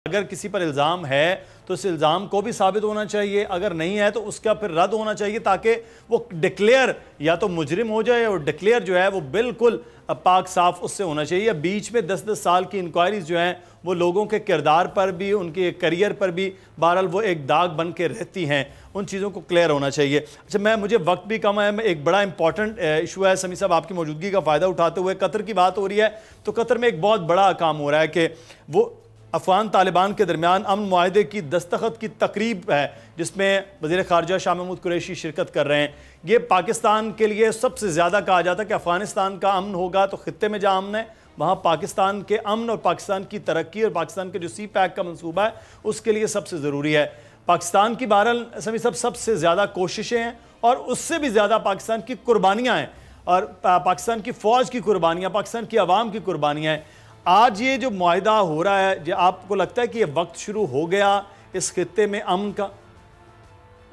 अगर किसी पर इल्ज़ाम है तो इस इल्ज़ाम को भी साबित होना चाहिए, अगर नहीं है तो उसका फिर रद्द होना चाहिए, ताकि वो डिक्लेयर या तो मुजरिम हो जाए और डिक्लेयर जो है वो बिल्कुल पाक साफ उससे होना चाहिए। बीच में 10-10 साल की इंक्वायरीज जो हैं वो लोगों के किरदार पर भी, उनके करियर पर भी बहरहाल वो एक दाग बन के रहती हैं, उन चीज़ों को क्लियर होना चाहिए। अच्छा, मुझे वक्त भी कम है, एक बड़ा इंपॉर्टेंट इशू है समी साहब, आपकी मौजूदगी का फ़ायदा उठाते हुए कतर की बात हो रही है। तो कतर में एक बहुत बड़ा काम हो रहा है कि वो अफगान तालिबान के दरमियान अमन मुआहदे की दस्तखत की तकरीब है, जिसमें वज़ीर ख़ारजा शाह महमूद कुरैशी शिरकत कर रहे हैं। ये पाकिस्तान के लिए सबसे ज़्यादा कहा जाता है कि अफ़गानिस्तान का अमन होगा तो ख़ित्ते में जहाँ अमन है वहाँ पाकिस्तान के अमन और पाकिस्तान की तरक्की और पाकिस्तान के जो सी पैक का मनसूबा है उसके लिए सबसे ज़रूरी है। पाकिस्तान की बहरहाल सभी सबसे ज़्यादा कोशिशें हैं और उससे भी ज़्यादा पाकिस्तान की कुर्बानियाँ हैं, और पाकिस्तान की फ़ौज की कुर्बानियाँ, पाकिस्तान की आवाम की कुर्बानियाँ हैं। आज ये जो मुआहिदा हो रहा है, जो आपको लगता है कि ये वक्त शुरू हो गया इस खित्ते में अमन का?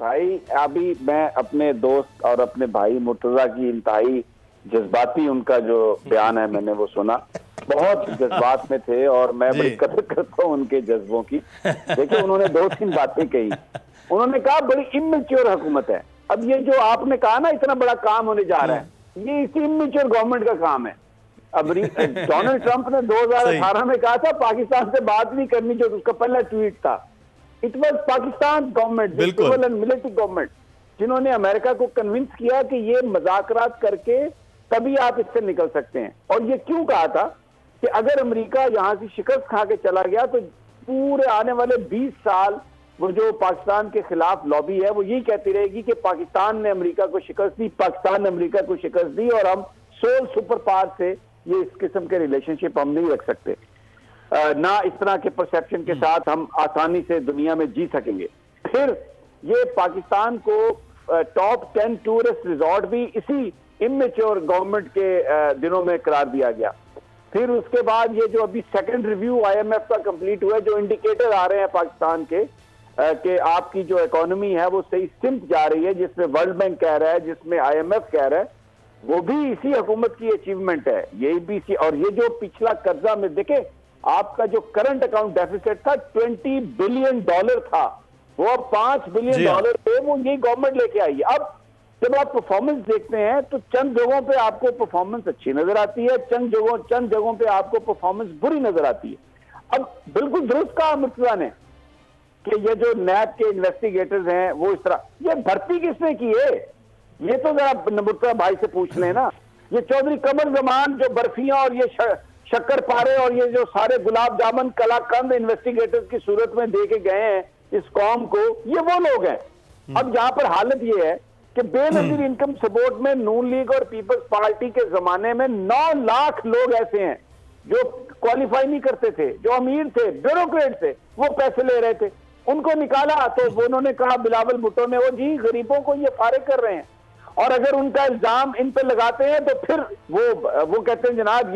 भाई अभी मैं अपने दोस्त और अपने भाई मुर्तजा की इंतहाई जज्बाती उनका जो बयान है मैंने वो सुना, बहुत जज्बात में थे और मैं बड़ी कदर करता हूँ उनके जज्बों की। देखिए उन्होंने 2-3 बातें कही। उन्होंने कहा बड़ी इमेच्योर हुकूमत है। अब ये जो आपने कहा ना इतना बड़ा काम होने जा रहा है, ये इसी इमेच्योर गवर्नमेंट का काम है। अब डोनाल्ड ट्रंप ने 2018 में कहा था पाकिस्तान से बात नहीं करनी, जो उसका पहला ट्वीट था। It was Pakistan government, civil and military government, जिन्होंने अमेरिका को कन्विंस किया कि ये मुज़ाकरात करके तभी आप इससे निकल सकते हैं। और ये क्यों कहा था कि अगर अमेरिका यहां से शिकस्त खा के चला गया तो पूरे आने वाले 20 साल वो जो पाकिस्तान के खिलाफ लॉबी है वो यही कहती रहेगी कि पाकिस्तान ने अमेरिका को शिकस्त दी, पाकिस्तान ने अमेरिका को शिकस्त दी, और हम सोल सुपर पावर से ये इस किस्म के रिलेशनशिप हम नहीं रख सकते। ना इस तरह के परसेप्शन के साथ हम आसानी से दुनिया में जी सकेंगे। फिर ये पाकिस्तान को टॉप 10 टूरिस्ट रिजॉर्ट भी इसी इमेच्योर गवर्नमेंट के दिनों में करार दिया गया। फिर उसके बाद ये जो अभी सेकंड रिव्यू IMF का कंप्लीट हुआ है, जो इंडिकेटर आ रहे हैं पाकिस्तान के कि आपकी जो इकोनॉमी है वो सही सिमट जा रही है, जिसमें वर्ल्ड बैंक कह रहा है, जिसमें IMF कह रहा है, वो भी इसी हुकूमत की अचीवमेंट है। यही भी इसी, और ये जो पिछला कर्जा में देखे आपका जो करंट अकाउंट डेफिसिट था $20 बिलियन था, वो अब $5 बिलियन पे वो यही गवर्नमेंट लेके आई है। अब जब आप परफॉर्मेंस देखते हैं तो चंद जगहों पे आपको परफॉर्मेंस अच्छी नजर आती है, चंद जगहों पे आपको परफॉर्मेंस बुरी नजर आती है। अब बिल्कुल दुरुस्त कहा मुर्तजा ने कि ये जो नैब के इन्वेस्टिगेटर्स हैं वो इस तरह, ये भर्ती किसने की है ये तो जरा मुर्तजा भाई से पूछ लेना। ये चौधरी कमर जमान जो बर्फियां और ये शक्कर पारे और ये जो सारे गुलाब जामुन कलाकंद इन्वेस्टिगेटर्स की सूरत में दे के गए हैं इस कौम को, ये वो लोग हैं। अब जहां पर हालत ये है कि बेनजीर इनकम सपोर्ट में नून लीग और पीपल्स पार्टी के जमाने में 9 लाख लोग ऐसे हैं जो क्वालिफाई नहीं करते थे, जो अमीर थे, ब्यूरोक्रेट थे, वो पैसे ले रहे थे, उनको निकाला तो वो उन्होंने कहा बिलावल भुट्टो ने, वो जी गरीबों को ये फारिग कर रहे हैं। और अगर उनका इल्जाम इन पे लगाते हैं तो फिर वो कहते हैं जनाब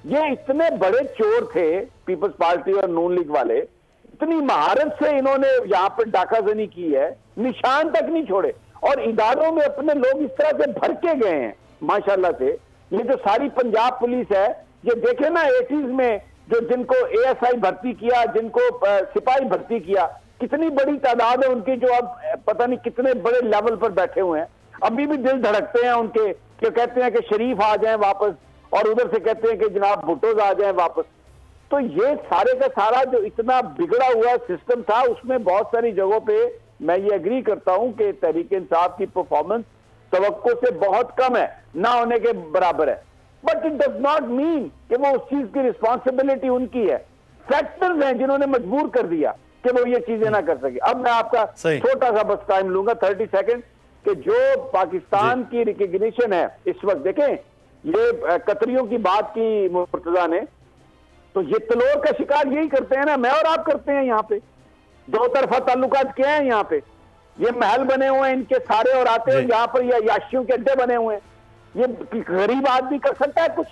ये इतने बड़े चोर थे पीपल्स पार्टी और नून लीग वाले, इतनी महारत से इन्होंने यहाँ पर डाकाजनी की है, निशान तक नहीं छोड़े, और इदारों में अपने लोग इस तरह से भर के गए हैं माशाल्लाह से। ये जो सारी पंजाब पुलिस है, ये देखे ना 80s में जो जिनको ASI भर्ती किया, जिनको सिपाही भर्ती किया, कितनी बड़ी तादाद है उनकी जो अब पता नहीं कितने बड़े लेवल पर बैठे हुए हैं। अभी भी दिल धड़कते हैं उनके कि कहते हैं कि शरीफ आ जाएं वापस, और उधर से कहते हैं कि जनाब भुट्टो आ जाएं वापस। तो ये सारे का सारा जो इतना बिगड़ा हुआ सिस्टम था, उसमें बहुत सारी जगहों पे मैं ये एग्री करता हूं कि तहरीक इंसाफ की परफॉर्मेंस तवक्को से बहुत कम है, ना होने के बराबर है। But it does not mean कि वो उस चीज की रिस्पॉन्सिबिलिटी उनकी है। फैक्टर्स हैं जिन्होंने मजबूर कर दिया कि वो ये चीजें ना कर सके। अब मैं आपका छोटा सा बस टाइम लूंगा 30 सेकंड, कि जो पाकिस्तान की रिकग्निशन है इस वक्त, देखें ये कतरियों की बात की मुर्तजा ने, तो ये तलोर का शिकार यही करते हैं ना, मैं और आप करते हैं। यहाँ पे दो तरफा ताल्लुकात क्या है, यहाँ पे ये महल बने हुए हैं इनके सारे, और आते हैं यहाँ पर ये याशियों के अड्डे बने हुए हैं। ये गरीब आदमी कर सकता है कुछ?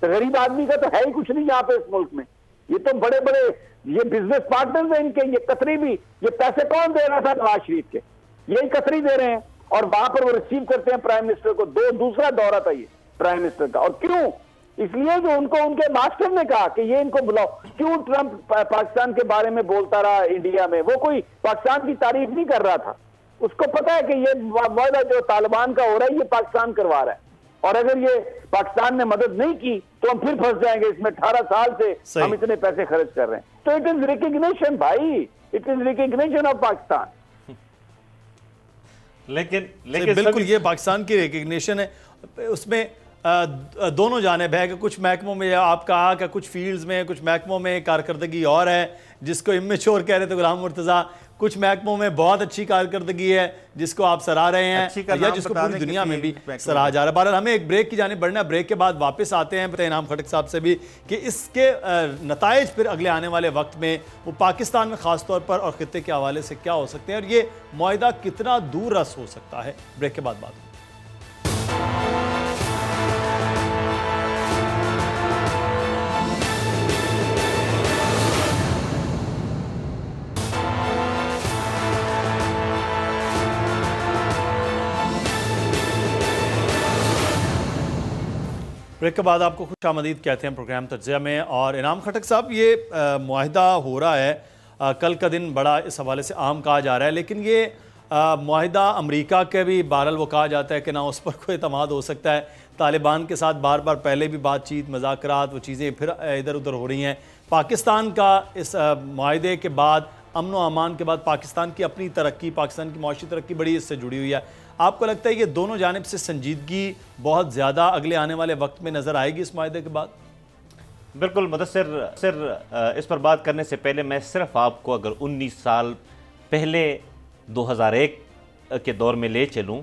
तो गरीब आदमी का तो है ही कुछ नहीं यहाँ पे इस मुल्क में। ये तो बड़े बड़े ये बिजनेस पार्टनर्स हैं इनके, ये कतरी भी, ये पैसे कौन दे रहा था? नवाज शरीफ के, यही कतरी दे रहे हैं, और वहां पर वो रिसीव करते हैं प्राइम मिनिस्टर को। दूसरा दौरा था ये प्राइम मिनिस्टर का। और क्यों? इसलिए जो उनको उनके मास्टर ने कहा कि ये इनको बुलाओ। क्यों ट्रंप पाकिस्तान के बारे में बोलता रहा इंडिया में? वो कोई पाकिस्तान की तारीफ नहीं कर रहा था, उसको पता है कि ये वादा जो तालिबान का हो रहा है ये पाकिस्तान करवा रहा है, और अगर ये पाकिस्तान ने मदद नहीं की तो हम फिर फंस जाएंगे इसमें। 18 साल से हम इतने पैसे खर्च कर रहे हैं। तो इट इज रिकग्निशन भाई, it is recognition of Pakistan. लेकिन बिल्कुल ये पाकिस्तान की रिकग्निशन है। उसमें दोनों जानिब है कि कुछ महकमों में आप कहा कि कुछ फील्ड्स में, कुछ महकमों में कारकर्दगी और है जिसको इमेच्योर कह रहे थे गुलाम मुर्तज़ा, कुछ महकमों में बहुत अच्छी कारकर्दगी है जिसको आप सराह रहे हैं या जिसको पूरी दुनिया में भी सराहा जा रहा है। बहरहाल हमें एक ब्रेक की जानिब बढ़ना है, ब्रेक के बाद वापस आते हैं इनाम खटक साहब से भी कि इसके नताइज फिर अगले आने वाले वक्त में वो पाकिस्तान में ख़ास तौर पर और खित्ते के हवाले से क्या हो सकते हैं और ये मुआहिदा कितना दूर रस हो सकता है। ब्रेक के बाद बात होगी। ब्रेक के बाद आपको खुश आमदीद कहते हैं प्रोग्राम तज्ज़िया में। और इनाम खटक साहब, ये मुआहिदा हो रहा है, कल का दिन बड़ा इस हवाले से आम कहा जा रहा है, लेकिन ये मुआहिदा अमेरिका के भी बहरहाल वो कहा जाता है कि ना उस पर कोई एतमाद हो सकता है। तालिबान के साथ बार बार पहले भी बातचीत, मज़ाकरात, वो चीज़ें फिर इधर उधर हो रही हैं। पाकिस्तान का इस मुआहिदे के बाद, अमन व अमान के बाद, पाकिस्तान की अपनी तरक्की, पाकिस्तान की माशी तरक्की बड़ी इससे जुड़ी हुई है। आपको लगता है ये दोनों जानिब से संजीदगी बहुत ज़्यादा अगले आने वाले वक्त में नज़र आएगी इस मुआहिदे के बाद? बिल्कुल मुदस्सिर, इस पर बात करने से पहले मैं सिर्फ आपको अगर 19 साल पहले 2001 के दौर में ले चलूं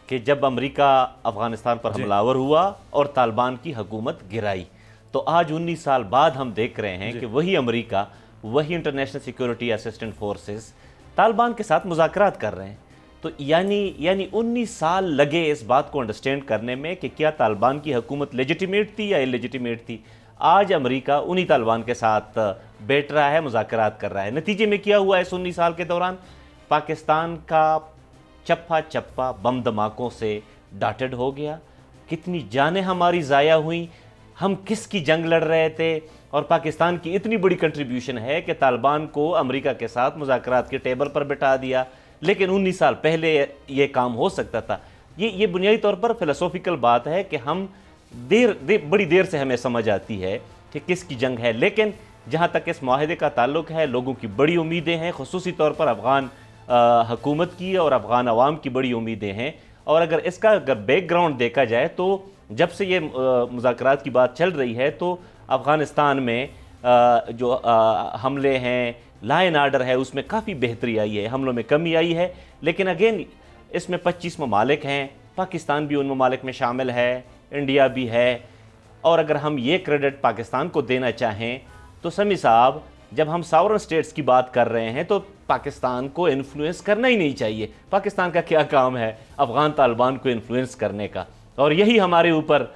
कि जब अमेरिका अफ़गानिस्तान पर हमलावर हुआ और तालिबान की हुकूमत गिराई, तो आज 19 साल बाद हम देख रहे हैं कि वही अमेरिका, वही international security assistant forces Taliban के साथ मुज़ाकरात कर रहे हैं। तो यानी 19 साल लगे इस बात को अंडरस्टैंड करने में कि क्या तालिबान की हुकूमत लेजिटिमेट थी या इलेजिटिमेट थी। आज अमेरिका उन्हीं तालिबान के साथ बैठ रहा है, मुज़ाकरात कर रहा है। नतीजे में क्या हुआ इस 19 साल के दौरान? पाकिस्तान का चप्पा चप्पा बम धमाकों से डाटेड हो गया। कितनी जानें हमारी ज़ाया हुई, हम किसकी जंग लड़ रहे थे, और पाकिस्तान की इतनी बड़ी कंट्रीब्यूशन है कि तालिबान को अमेरिका के साथ मुज़ाकरात के टेबल पर बिठा दिया। लेकिन 19 साल पहले ये काम हो सकता था। ये बुनियादी तौर पर फिलोसॉफिकल बात है कि हम बड़ी देर से हमें समझ आती है कि किसकी जंग है। लेकिन जहाँ तक इस माहिदे का ताल्लुक है, लोगों की बड़ी उम्मीदें हैं, खुसूसी तौर पर अफ़गान हुकूमत की और अफ़गान अवाम की बड़ी उम्मीदें हैं। और अगर बैकग्राउंड देखा जाए तो जब से ये मुज़ाकरात की बात चल रही है तो अफ़गानिस्तान में जो हमले हैं, लॉ एंड आर्डर है, उसमें काफ़ी बेहतरी आई है, हमलों में कमी आई है। लेकिन अगेन इसमें 25 ममालिक हैं, पाकिस्तान भी उन ममालिक में शामिल है, इंडिया भी है। और अगर हम ये क्रेडिट पाकिस्तान को देना चाहें तो समी साहब, जब हम सॉवरेन स्टेट्स की बात कर रहे हैं तो पाकिस्तान को इन्फ्लुएंस करना ही नहीं चाहिए। पाकिस्तान का क्या काम है अफ़गान तालिबान को इन्फ्लुएंस करने का? और यही हमारे ऊपर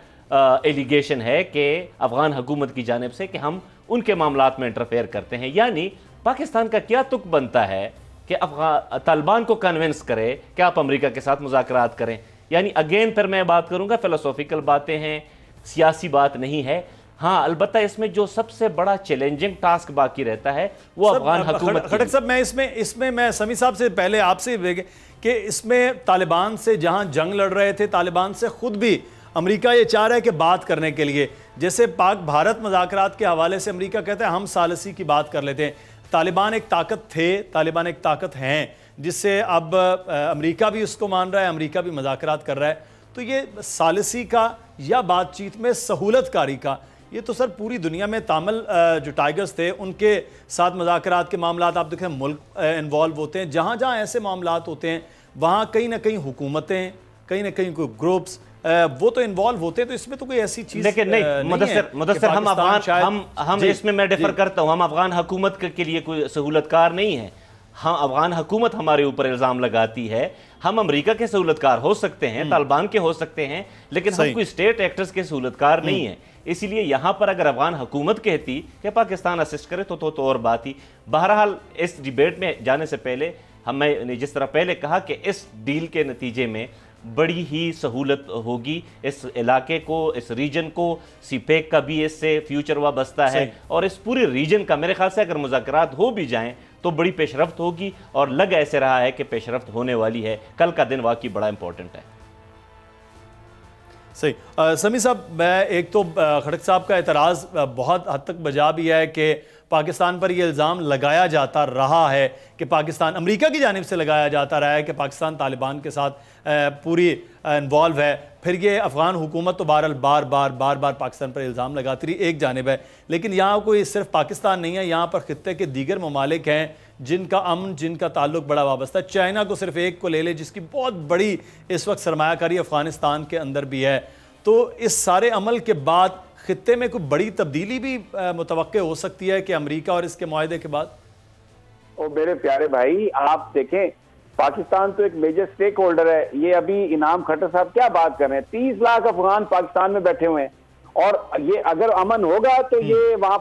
एलिगेशन है कि अफ़गान हुकूमत की जानिब से कि हम उनके मामलात में इंटरफेयर करते हैं। यानी पाकिस्तान का क्या तुक बनता है कि तालिबान को कन्विंस करे कि आप अमेरिका के साथ मुज़ाकरात करें। यानी अगेन फिर मैं बात करूंगा, फिलोसॉफिकल बातें हैं, सियासी बात नहीं है। हाँ, अलबत्ता इसमें जो सबसे बड़ा चैलेंजिंग टास्क बाकी रहता है वो अफगान हुकूमत। खटक साहब, मैं इसमें मैं समी साहब से पहले आपसे कि इसमें तालिबान से जहां जंग लड़ रहे थे, तालिबान से खुद भी अमेरिका ये चाह रहा है कि बात करने के लिए, जैसे पाक भारत मुज़ाकरात के हवाले से अमेरिका कहता है हम सालसी की बात कर लेते हैं। तालिबान एक ताकत थे, तालिबान एक ताकत हैं, जिससे अब अमेरिका भी उसको मान रहा है, अमेरिका भी मुज़ाकरात कर रहा है। तो ये सालसी का या बातचीत में सहूलतकारी का, ये तो सर पूरी दुनिया में तामिल जो टाइगर्स थे उनके साथ मुज़ाकरात के मामलात आप देखें, मुल्क इन्वॉल्व होते हैं। जहाँ जहाँ ऐसे मामलात होते हैं वहाँ कहीं ना कहीं हुकूमतें, कहीं ना कहीं कोई ग्रुप्स वो तो इन्वॉल्व होते हैं। तो इसमें तो कोई ऐसी चीज़ लेकिन नहीं मुदस्सिर, हम इसमें मैं डिफर करता हूँ। हम अफगान हुकूमत के लिए कोई सहूलतकार नहीं है। हाँ, अफगान हुकूमत हमारे ऊपर इल्ज़ाम लगाती है, हम अमेरिका के सहूलतकार हो सकते हैं, तालिबान के हो सकते हैं, लेकिन हम कोई स्टेट एक्टर्स के सहूलतकार नहीं है। इसीलिए यहाँ पर अगर अफगान हुकूमत कहती कि पाकिस्तान असिस्ट करे तो और बात ही। बहरहाल इस डिबेट में जाने से पहले मैंने जिस तरह पहले कहा कि इस डील के नतीजे में बड़ी ही सहूलत होगी इस इलाके को, इस रीजन को। सीपेक का भी इससे फ्यूचर वाबस्ता है और इस पूरे रीजन का मेरे ख्याल से अगर मुज़ाकरात हो भी जाएं तो बड़ी पेशरफ्त होगी और लग ऐसे रहा है कि पेशरफ्त होने वाली है। कल का दिन वाकई बड़ा इंपॉर्टेंट है। सही। समी साहब, मैं एक तो खड़क साहब का एतराज़ बहुत हद तक बजा भी है कि पाकिस्तान पर यह इल्ज़ाम लगाया जाता रहा है कि पाकिस्तान, अमेरिका की जानिब से लगाया जाता रहा है कि पाकिस्तान तालिबान के साथ पूरी इन्वॉल्व है। फिर ये अफ़गान हुकूमत तो बहरहाल बार बार पाकिस्तान पर इल्ज़ाम लगाती रही, एक जानिब है। लेकिन यहाँ कोई सिर्फ पाकिस्तान नहीं है, यहाँ पर खित्ते के दीगर ममालिक हैं जिनका अमन, जिनका ताल्लुक बड़ा वाबस्ता है। चाइना को सिर्फ एक को ले ले, जिसकी बहुत बड़ी इस वक्त सरमायाकारी अफ़गानिस्तान के अंदर भी है। तो इस सारे अमल के बाद खित्ते में कोई बड़ी तब्दीली भी मुतवक्के हो सकती है कि अमेरिका और इसके मुआहदे के बाद? ओ मेरे प्यारे भाई, आप देखें, पाकिस्तान तो एक मेजर स्टेक होल्डर है। ये अभी इनाम खट्टर साहब क्या बात कर रहे हैं, 30 लाख अफगान पाकिस्तान में बैठे हुए हैं और ये अगर अमन होगा तो ये वहां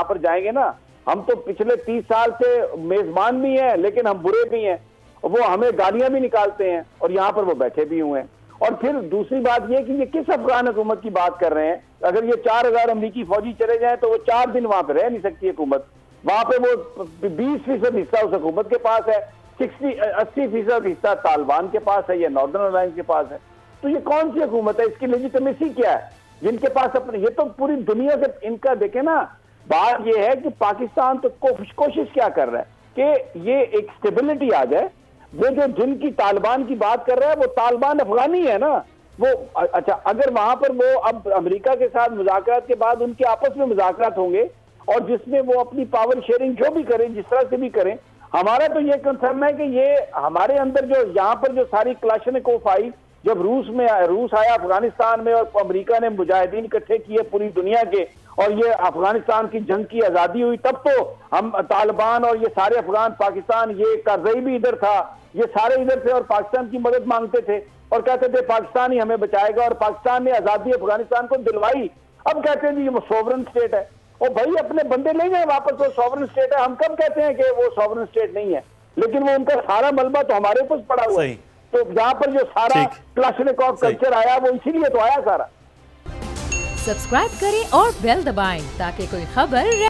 पर जाएंगे ना। हम तो पिछले 30 साल से मेजबान भी हैं लेकिन हम बुरे भी हैं, वो हमें गालियां भी निकालते हैं और यहाँ पर वो बैठे भी हुए हैं। और फिर दूसरी बात ये कि ये किस अफगान हुकूमत की बात कर रहे हैं? अगर ये 4000 अमरीकी फौजी चले जाएं तो वो 4 दिन वहां पे रह नहीं सकती हुकूमत। वहां पे वो 20% हिस्सा उस हुकूमत के पास है, 80% हिस्सा तालिबान के पास है या नॉर्दर्न अलायंस के पास है। तो ये कौन सी हुकूमत है? इसकी लेजिटिमेसी क्या है जिनके पास अपने? ये तो पूरी दुनिया से इनका देखे ना। बात ये है कि पाकिस्तान तो कोशिश क्या कर रहा है कि ये एक स्टेबिलिटी आ जाए। वो जो जिनकी तालिबान की बात कर रहा है वो तालिबान अफगानी है ना वो। अच्छा, अगर वहां पर वो अब अमेरिका के साथ मुज़ाकरात के बाद उनके आपस में मुज़ाकरात होंगे और जिसमें वो अपनी पावर शेयरिंग जो भी करें, जिस तरह से भी करें, हमारा तो ये कंसर्न है कि ये हमारे अंदर जो यहाँ पर जो सारी क्लाशनिकोव आई, जब रूस आया अफगानिस्तान में और अमेरिका ने मुजाहिदीन इकट्ठे किए पूरी दुनिया के और ये अफगानिस्तान की जंग की आजादी हुई, तब तो हम तालिबान और ये सारे अफगान, पाकिस्तान, ये करज़ई भी इधर था, ये सारे इधर थे और पाकिस्तान की मदद मांगते थे और कहते थे पाकिस्तान ही हमें बचाएगा और पाकिस्तान ने आजादी अफगानिस्तान को दिलवाई। अब कहते हैं जी वो सॉवरन स्टेट है। और भाई अपने बंदे ले जाए वापस, वो सॉवरन स्टेट है। हम कब कहते हैं कि वो सॉवरन स्टेट नहीं है? लेकिन वो उनका सारा मलबा तो हमारे ऊपर पड़ा हुआ है। तो यहाँ पर जो सारा क्लाशनिकोव कल्चर आया वो इसीलिए तो आया सारा। सब्सक्राइब करें और बेल दबाएं ताकि कोई खबर